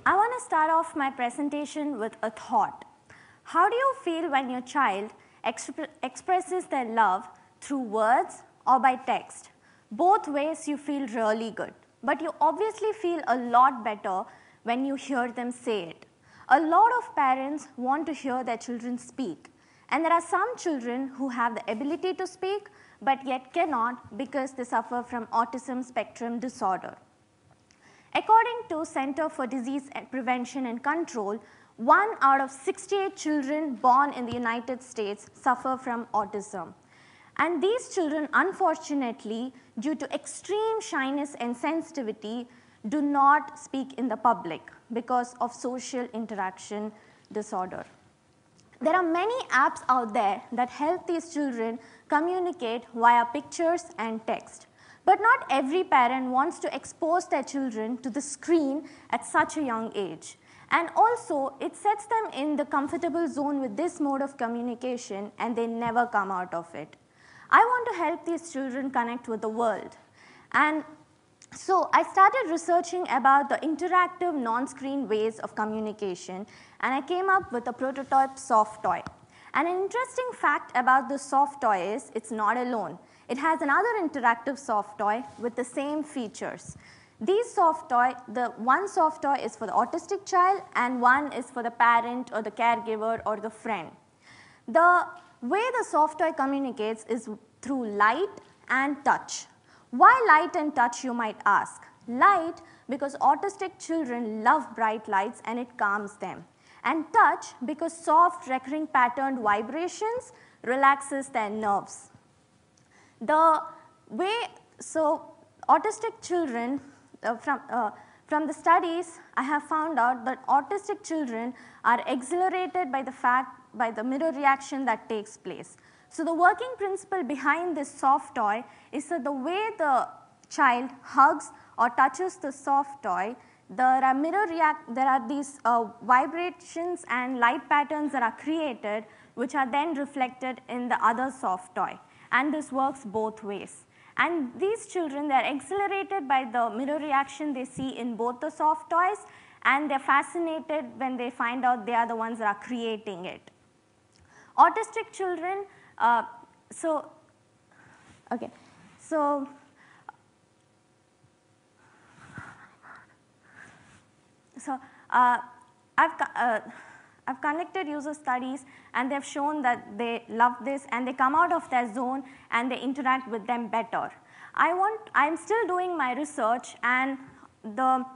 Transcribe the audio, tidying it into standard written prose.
I want to start off my presentation with a thought. How do you feel when your child expresses their love through words or by text? Both ways you feel really good, but you obviously feel a lot better when you hear them say it. A lot of parents want to hear their children speak, and there are some children who have the ability to speak but yet cannot because they suffer from autism spectrum disorder. According to Center for Disease Prevention and Control, 1 out of 68 children born in the United States suffer from autism. And these children, unfortunately, due to extreme shyness and sensitivity, do not speak in the public because of social interaction disorder. There are many apps out there that help these children communicate via pictures and text. But not every parent wants to expose their children to the screen at such a young age. And also, it sets them in the comfortable zone with this mode of communication and they never come out of it. I want to help these children connect with the world. And so I started researching about the interactive non-screen ways of communication, and I came up with a prototype soft toy. And an interesting fact about this soft toy is it's not alone. It has another interactive soft toy with the same features. These soft toy, the one soft toy is for the autistic child and one is for the parent or the caregiver or the friend. The way the soft toy communicates is through light and touch. Why light and touch, you might ask? Light because autistic children love bright lights and it calms them. And touch because soft recurring patterned vibrations relaxes their nerves. The way, so autistic children, from the studies, I have found out that autistic children are exhilarated by the mirror reaction that takes place. So the working principle behind this soft toy is that the way the child hugs or touches the soft toy, there are these vibrations and light patterns that are created, which are then reflected in the other soft toy. And this works both ways. And these children, they're exhilarated by the mirror reaction they see in both the soft toys, and they're fascinated when they find out they are the ones that are creating it. Autistic children, I've conducted user studies and they've shown that they love this and they come out of their zone and they interact with them better. I'm still doing my research, and the